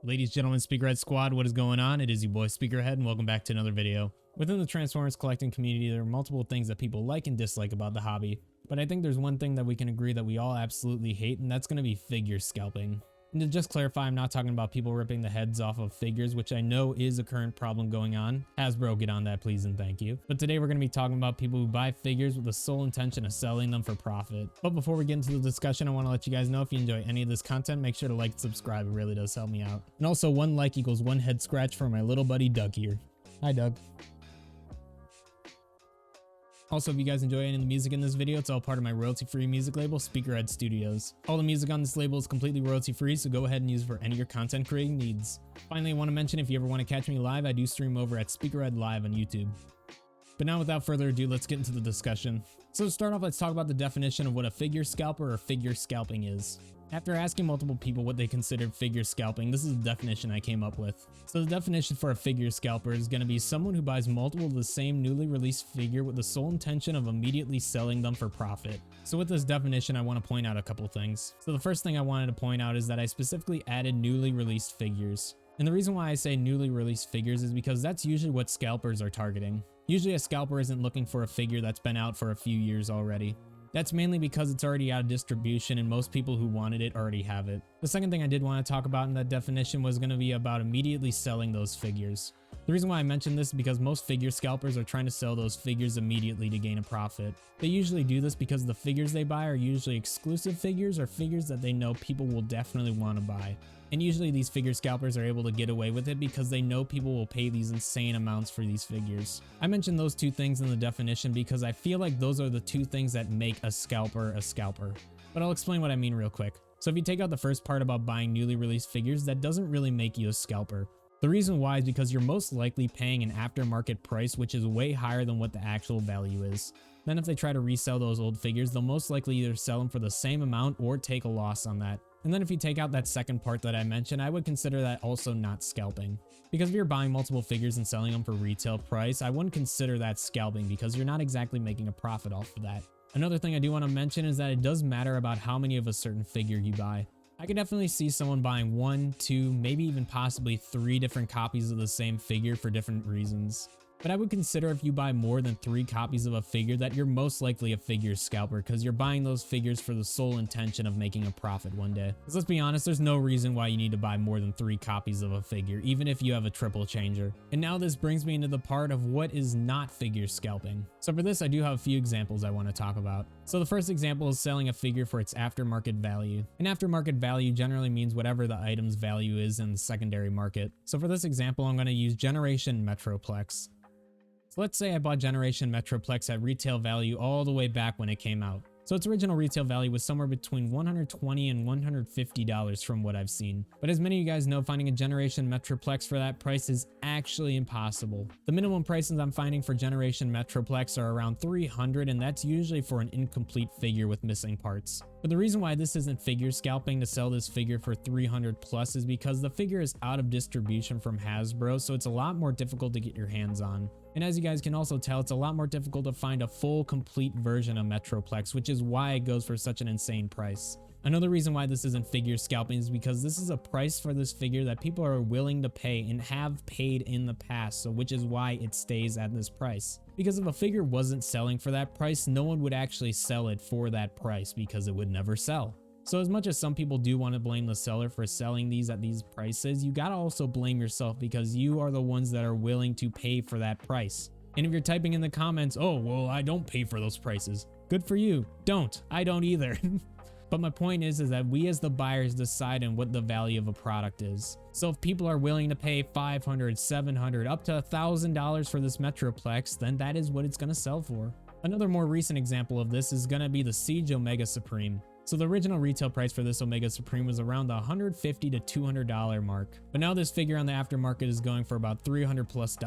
Ladies, gentlemen, Speakerhead Squad, what is going on? It is your boy Speakerhead, and welcome back to another video. Within the Transformers collecting community, there are multiple things that people like and dislike about the hobby, but I think there's one thing that we can agree that we all absolutely hate, and that's going to be figure scalping. And to just clarify, I'm not talking about people ripping the heads off of figures, which I know is a current problem going on. Hasbro, get on that please and thank you. But today we're going to be talking about people who buy figures with the sole intention of selling them for profit. But before we get into the discussion, I want to let you guys know if you enjoy any of this content, make sure to like and subscribe. It really does help me out. And also, one like equals one head scratch for my little buddy Doug here. Hi Doug. Also, if you guys enjoy any of the music in this video, it's all part of my royalty-free music label, Speakerhead Studios. All the music on this label is completely royalty-free, so go ahead and use it for any of your content creating needs. Finally, I want to mention if you ever want to catch me live, I do stream over at Speakerhead Live on YouTube. But now without further ado, let's get into the discussion. So to start off, let's talk about the definition of what a figure scalper or figure scalping is. After asking multiple people what they considered figure scalping, this is the definition I came up with. So the definition for a figure scalper is going to be someone who buys multiple of the same newly released figure with the sole intention of immediately selling them for profit. So with this definition, I want to point out a couple things. So the first thing I wanted to point out is that I specifically added newly released figures. And the reason why I say newly released figures is because that's usually what scalpers are targeting. Usually a scalper isn't looking for a figure that's been out for a few years already. That's mainly because it's already out of distribution and most people who wanted it already have it. The second thing I did want to talk about in that definition was going to be about immediately selling those figures. The reason why I mentioned this is because most figure scalpers are trying to sell those figures immediately to gain a profit. They usually do this because the figures they buy are usually exclusive figures or figures that they know people will definitely want to buy. And usually these figure scalpers are able to get away with it because they know people will pay these insane amounts for these figures. I mentioned those two things in the definition because I feel like those are the two things that make a scalper a scalper. But I'll explain what I mean real quick. So if you take out the first part about buying newly released figures, that doesn't really make you a scalper. The reason why is because you're most likely paying an aftermarket price which is way higher than what the actual value is. Then if they try to resell those old figures, they'll most likely either sell them for the same amount or take a loss on that. And then if you take out that second part that I mentioned, I would consider that also not scalping. Because if you're buying multiple figures and selling them for retail price, I wouldn't consider that scalping because you're not exactly making a profit off of that. Another thing I do want to mention is that it does matter about how many of a certain figure you buy. I could definitely see someone buying 1, 2, maybe even possibly 3 different copies of the same figure for different reasons. But I would consider if you buy more than 3 copies of a figure that you're most likely a figure scalper because you're buying those figures for the sole intention of making a profit one day. Because let's be honest, there's no reason why you need to buy more than 3 copies of a figure, even if you have a triple changer. And now this brings me into the part of what is not figure scalping. So for this, I do have a few examples I want to talk about. So the first example is selling a figure for its aftermarket value. And aftermarket value generally means whatever the item's value is in the secondary market. So for this example, I'm going to use Generation Metroplex. So let's say I bought Generation Metroplex at retail value all the way back when it came out. So its original retail value was somewhere between $120 and $150 from what I've seen. But as many of you guys know, finding a Generation Metroplex for that price is actually impossible. The minimum prices I'm finding for Generation Metroplex are around $300, and that's usually for an incomplete figure with missing parts. But the reason why this isn't figure scalping to sell this figure for $300 plus is because the figure is out of distribution from Hasbro, so it's a lot more difficult to get your hands on. And as you guys can also tell, it's a lot more difficult to find a full, complete version of Metroplex, which is why it goes for such an insane price. Another reason why this isn't figure scalping is because this is a price for this figure that people are willing to pay and have paid in the past, so which is why it stays at this price. Because if a figure wasn't selling for that price, no one would actually sell it for that price because it would never sell. So as much as some people do want to blame the seller for selling these at these prices, you gotta also blame yourself because you are the ones that are willing to pay for that price. And if you're typing in the comments, oh, well, I don't pay for those prices. Good for you. Don't. I don't either. But my point is that we as the buyers decide on what the value of a product is. So if people are willing to pay $500, $700, up to $1,000 for this Metroplex, then that is what it's gonna sell for. Another more recent example of this is gonna be the Siege Omega Supreme. So the original retail price for this Omega Supreme was around the $150 to $200 mark. But now this figure on the aftermarket is going for about $300 plus.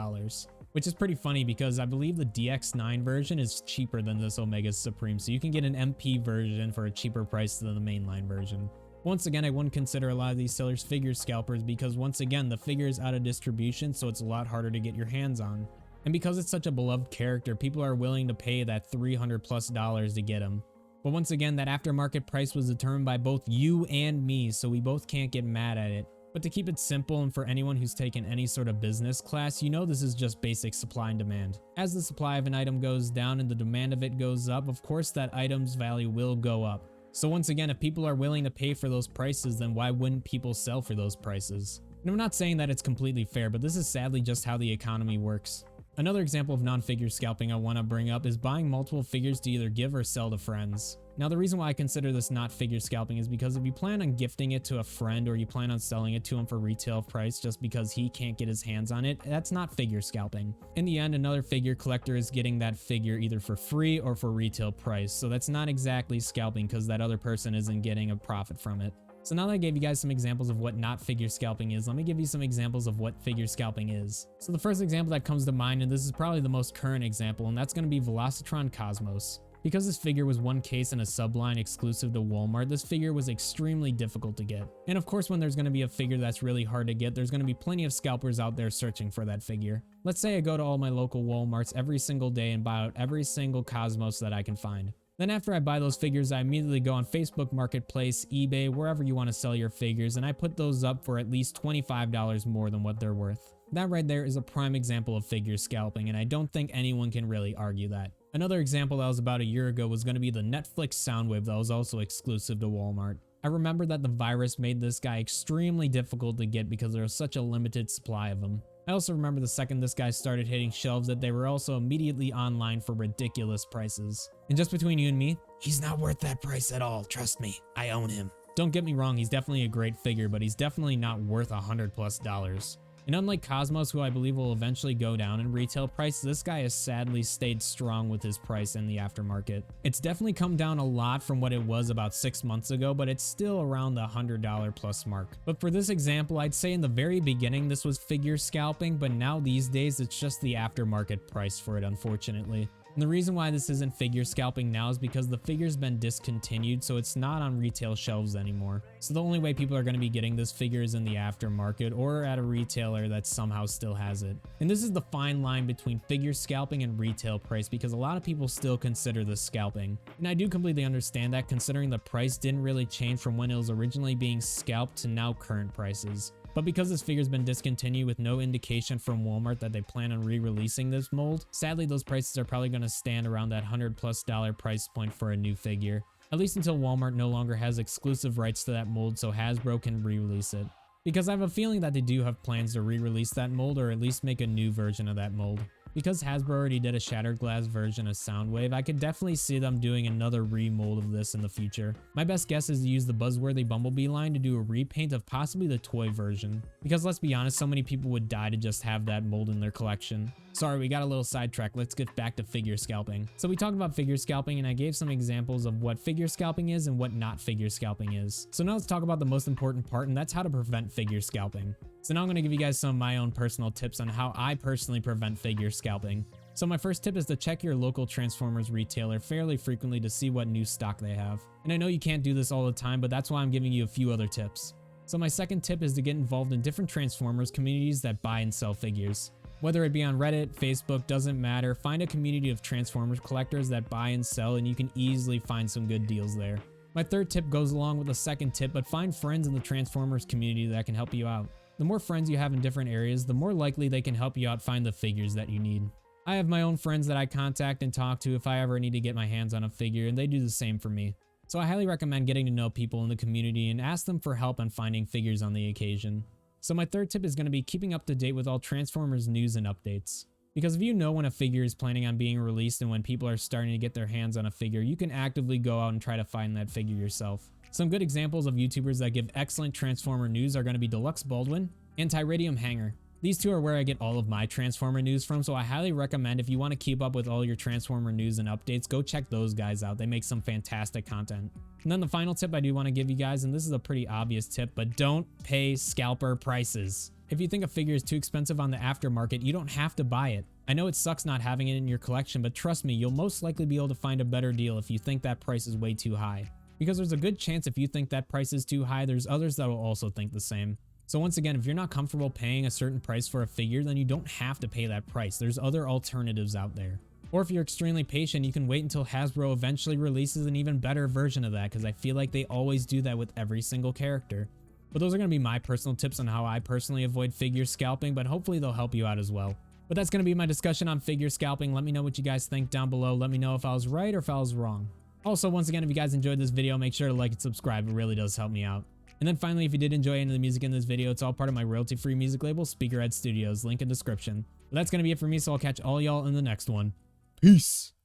Which is pretty funny because I believe the DX9 version is cheaper than this Omega Supreme, so you can get an MP version for a cheaper price than the mainline version. Once again, I wouldn't consider a lot of these sellers figure scalpers because once again, the figure is out of distribution, so it's a lot harder to get your hands on. And because it's such a beloved character, people are willing to pay that $300 plus to get him. But once again, that aftermarket price was determined by both you and me, so we both can't get mad at it. But to keep it simple, and for anyone who's taken any sort of business class, you know this is just basic supply and demand. As the supply of an item goes down and the demand of it goes up, of course that item's value will go up. So once again, if people are willing to pay for those prices, then why wouldn't people sell for those prices? And I'm not saying that it's completely fair, but this is sadly just how the economy works. Another example of non-figure scalping I want to bring up is buying multiple figures to either give or sell to friends. Now the reason why I consider this not figure scalping is because if you plan on gifting it to a friend or you plan on selling it to him for retail price just because he can't get his hands on it, that's not figure scalping. In the end, another figure collector is getting that figure either for free or for retail price, so that's not exactly scalping because that other person isn't getting a profit from it. So now that I gave you guys some examples of what not figure scalping is, let me give you some examples of what figure scalping is. So the first example that comes to mind, and this is probably the most current example, and that's going to be Velocitron Cosmos. Because this figure was one case in a subline exclusive to Walmart, this figure was extremely difficult to get. And of course, when there's going to be a figure that's really hard to get, there's going to be plenty of scalpers out there searching for that figure. Let's say I go to all my local Walmarts every single day and buy out every single Cosmos that I can find. Then after I buy those figures, I immediately go on Facebook Marketplace, eBay, wherever you want to sell your figures, and I put those up for at least $25 more than what they're worth. That right there is a prime example of figure scalping, and I don't think anyone can really argue that. Another example that was about a year ago was going to be the Netflix Soundwave that was also exclusive to Walmart. I remember that the virus made this guy extremely difficult to get because there was such a limited supply of them. I also remember the second this guy started hitting shelves that they were also immediately online for ridiculous prices. And just between you and me, he's not worth that price at all, trust me, I own him. Don't get me wrong, he's definitely a great figure, but he's definitely not worth $100+. And unlike Cosmos, who I believe will eventually go down in retail price, this guy has sadly stayed strong with his price in the aftermarket. It's definitely come down a lot from what it was about 6 months ago, but it's still around the $100+ mark. But for this example, I'd say in the very beginning this was figure scalping, but now these days it's just the aftermarket price for it, unfortunately. And the reason why this isn't figure scalping now is because the figure's been discontinued, so it's not on retail shelves anymore. So the only way people are going to be getting this figure is in the aftermarket or at a retailer that somehow still has it. And this is the fine line between figure scalping and retail price because a lot of people still consider this scalping. And I do completely understand that considering the price didn't really change from when it was originally being scalped to now current prices. But because this figure's been discontinued with no indication from Walmart that they plan on re-releasing this mold, sadly those prices are probably going to stand around that $100+ price point for a new figure. At least until Walmart no longer has exclusive rights to that mold so Hasbro can re-release it. Because I have a feeling that they do have plans to re-release that mold or at least make a new version of that mold. Because Hasbro already did a shattered glass version of Soundwave, I could definitely see them doing another remold of this in the future. My best guess is to use the buzzworthy Bumblebee line to do a repaint of possibly the toy version. Because let's be honest, so many people would die to just have that mold in their collection. Sorry, we got a little sidetracked, let's get back to figure scalping. So we talked about figure scalping and I gave some examples of what figure scalping is and what not figure scalping is. So now let's talk about the most important part, and that's how to prevent figure scalping. So now I'm going to give you guys some of my own personal tips on how I personally prevent figure scalping. So my first tip is to check your local Transformers retailer fairly frequently to see what new stock they have. And I know you can't do this all the time, but that's why I'm giving you a few other tips. So my second tip is to get involved in different Transformers communities that buy and sell figures. Whether it be on Reddit, Facebook, doesn't matter, find a community of Transformers collectors that buy and sell and you can easily find some good deals there. My third tip goes along with the second tip, but find friends in the Transformers community that can help you out. The more friends you have in different areas, the more likely they can help you out find the figures that you need. I have my own friends that I contact and talk to if I ever need to get my hands on a figure, and they do the same for me. So I highly recommend getting to know people in the community and ask them for help on finding figures on the occasion. So my third tip is going to be keeping up to date with all Transformers news and updates. Because if you know when a figure is planning on being released and when people are starting to get their hands on a figure, you can actively go out and try to find that figure yourself. Some good examples of YouTubers that give excellent Transformer news are going to be Deluxe Baldwin and Tyridium Hanger. These two are where I get all of my Transformer news from, so I highly recommend if you want to keep up with all your Transformer news and updates, go check those guys out. They make some fantastic content. And then the final tip I do want to give you guys, and this is a pretty obvious tip, but don't pay scalper prices. If you think a figure is too expensive on the aftermarket, you don't have to buy it. I know it sucks not having it in your collection, but trust me, you'll most likely be able to find a better deal if you think that price is way too high. Because there's a good chance if you think that price is too high, there's others that will also think the same. So once again, if you're not comfortable paying a certain price for a figure, then you don't have to pay that price. There's other alternatives out there. Or if you're extremely patient, you can wait until Hasbro eventually releases an even better version of that, because I feel like they always do that with every single character. But those are going to be my personal tips on how I personally avoid figure scalping, but hopefully they'll help you out as well. But that's going to be my discussion on figure scalping. Let me know what you guys think down below. Let me know if I was right or if I was wrong. Also, once again, if you guys enjoyed this video, make sure to like and subscribe. It really does help me out. And then finally, if you did enjoy any of the music in this video, it's all part of my royalty-free music label, Speakerhead Studios, link in description. But that's going to be it for me, so I'll catch all y'all in the next one. Peace!